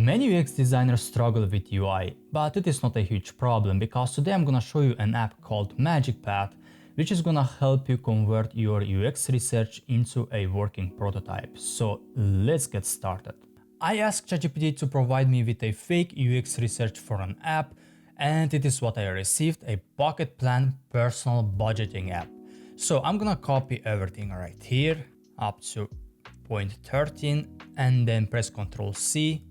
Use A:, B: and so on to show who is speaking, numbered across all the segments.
A: Many UX designers struggle with UI, but it is not a huge problem because today I'm gonna show you an app called MagicPath, which is gonna help you convert your UX research into a working prototype. So let's get started. I asked ChatGPT to provide me with a fake UX research for an app, and it is what I received, a bucket plan personal budgeting app. So I'm gonna copy everything right here up to point 13 and then press Ctrl C.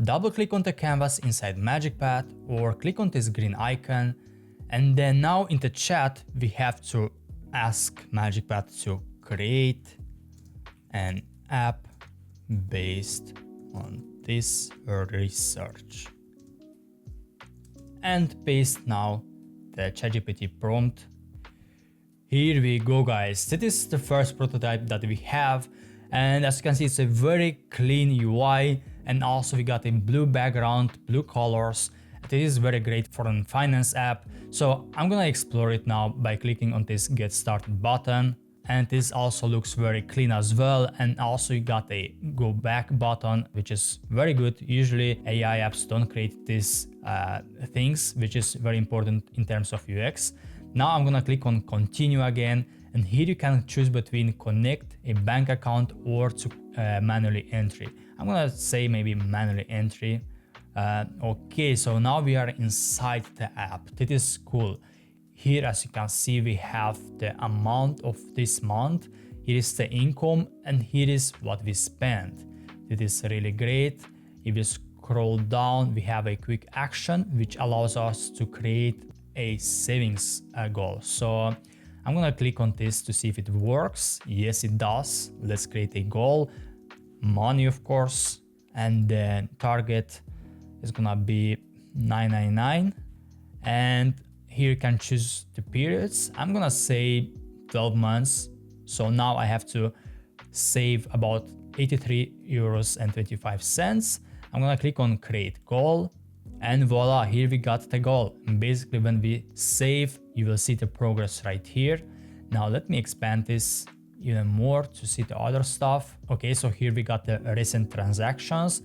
A: Double click on the canvas inside MagicPath or click on this green icon, and then now in the chat we have to ask MagicPath to create an app based on this research and paste now the ChatGPT prompt. Here we go, guys. This is the first prototype that we have, and as you can see it's a very clean UI, and also we got a blue background, blue colors. This is very great for a finance app. So I'm gonna explore it now by clicking on this get started button, and this also looks very clean as well. And also you got a go back button, which is very good. Usually AI apps don't create these things, which is very important in terms of UX. Now I'm gonna click on continue again, and here you can choose between connect a bank account or to manually entry. I'm gonna say maybe manually entry. Okay, so now we are inside the app. This is cool. Here, as you can see, we have the amount of this month. Here is the income, and here is what we spent. This is really great. If you scroll down, we have a quick action, which allows us to create a savings goal. So I'm gonna click on this to see if it works. Yes, it does. Let's create a goal. Money, of course, and then target is gonna be 999, and here you can choose the periods. I'm gonna say 12 months. So now I have to save about 83 euros and 25 cents. I'm gonna click on create goal, and voila, here we got the goal. And basically when we save, you will see the progress right here. Now let me expand this even more to see the other stuff. Okay, so here we got the recent transactions.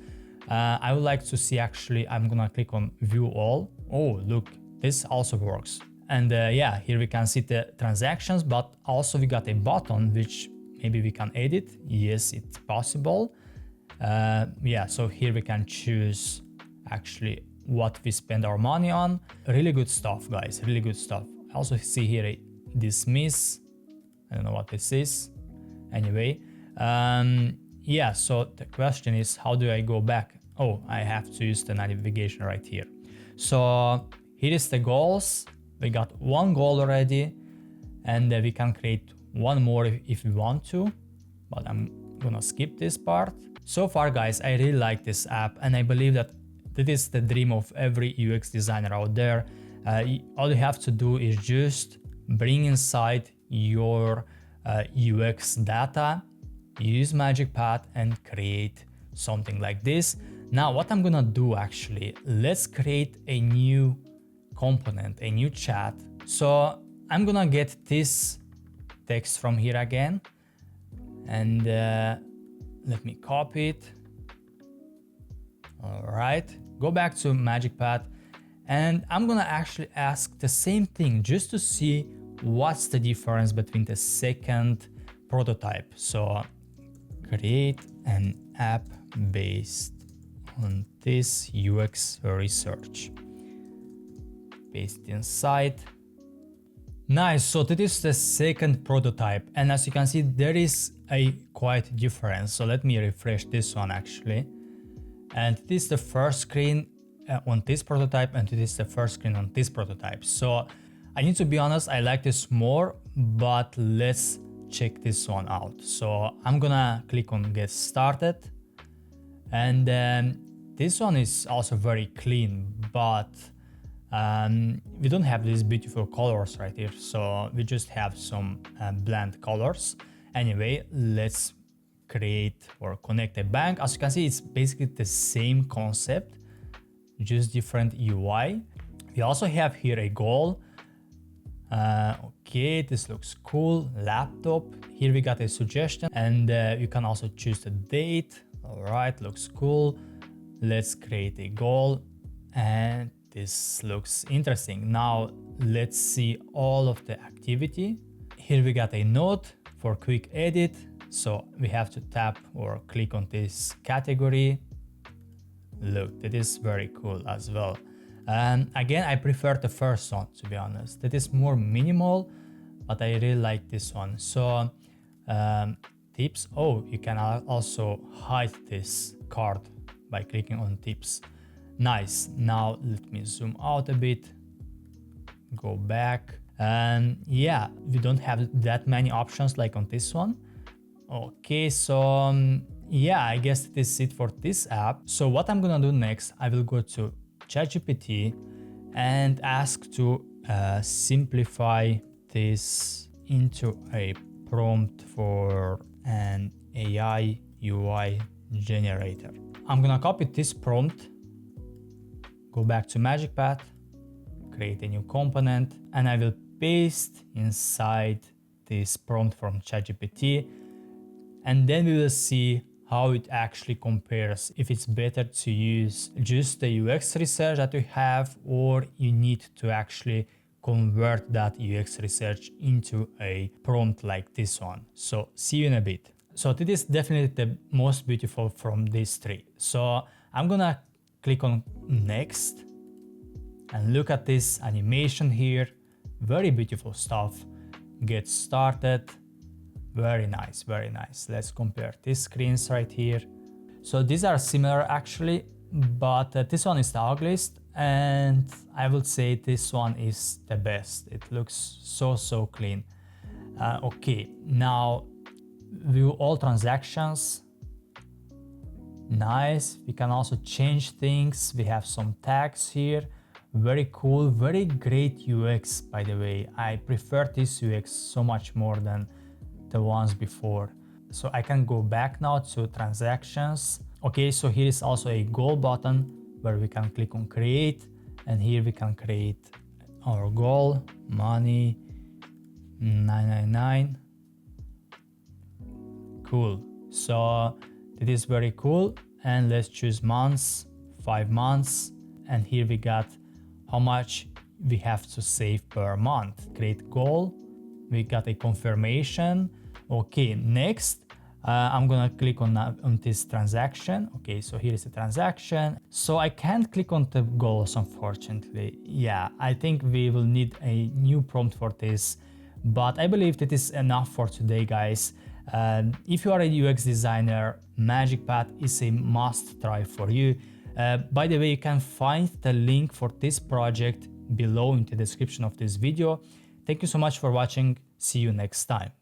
A: I would like to see, actually, I'm gonna click on view all. Oh, look, this also works. And yeah, here we can see the transactions, but also we got a button which maybe we can edit. Yes, it's possible. Yeah, so here we can choose actually what we spend our money on. Really good stuff, guys, really good stuff. I also see here a dismiss. I don't know what this is. Anyway, yeah, so the question is, how do I go back? Oh, I have to use the navigation right here. So here is the goals. We got one goal already, and we can create one more if we want to, but I'm gonna skip this part. So far, guys, I really like this app, and I believe that this is the dream of every UX designer out there. All you have to do is just bring inside your UX data, use MagicPath, and create something like this. Now what I'm gonna do, actually, let's create a new component, a new chat. So I'm gonna get this text from here again, and let me copy it. All right, go back to MagicPath, and I'm gonna actually ask the same thing just to see what's the difference between the second prototype. So create an app based on this UX research. Paste inside. Nice, so this is the second prototype, and as you can see there is a quite difference. So let me refresh this one actually, and this is the first screen on this prototype, and this is the first screen on this prototype. So I need to be honest, I like this more, but let's check this one out. So I'm gonna click on get started, and then this one is also very clean, but we don't have these beautiful colors right here, so we just have some bland colors. Anyway, let's create or connect a bank. As you can see, it's basically the same concept, just different UI. We also have here a goal. Okay, this looks cool. Laptop. Here we got a suggestion, and you can also choose the date. All right, looks cool. Let's create a goal, and this looks interesting. Now let's see all of the activity. Here we got a note for quick edit. So we have to tap or click on this category. Look, that is very cool as well. Again, I prefer the first one, to be honest. That is more minimal, but I really like this one. So tips. Oh, you can also hide this card by clicking on tips. Nice. Now let me zoom out a bit, go back, and yeah, we don't have that many options like on this one. Okay, so yeah, I guess this is it for this app. So what I'm gonna do next, I will go to ChatGPT and ask to simplify this into a prompt for an AI UI generator. I'm gonna copy this prompt, go back to MagicPath, create a new component, and I will paste inside this prompt from ChatGPT, and then we will see how it actually compares, if it's better to use just the UX research that you have, or you need to actually convert that UX research into a prompt like this one. So see you in a bit. So this is definitely the most beautiful from these three. So I'm gonna click on next and look at this animation here. Very beautiful stuff. Get started. Very nice, very nice. Let's compare these screens right here. So these are similar actually, but this one is the ugliest, and I would say this one is the best. It looks so clean. Okay, now view all transactions. Nice. We can also change things. We have some tags here. Very cool, very great UX, by the way. I prefer this UX so much more than the ones before. So I can go back now to transactions. Okay, so here is also a goal button where we can click on create, and here we can create our goal, money 999. Cool. So it is very cool, and let's choose months, 5 months, and here we got how much we have to save per month. Create goal. We got a confirmation. Okay, next I'm gonna click on this transaction. Okay, so here is the transaction. So I can't click on the goals, unfortunately. Yeah, I think we will need a new prompt for this, but I believe that is enough for today, guys. If you are a UX designer, MagicPath is a must try for you. By the way, you can find the link for this project below in the description of this video. Thank you so much for watching. See you next time.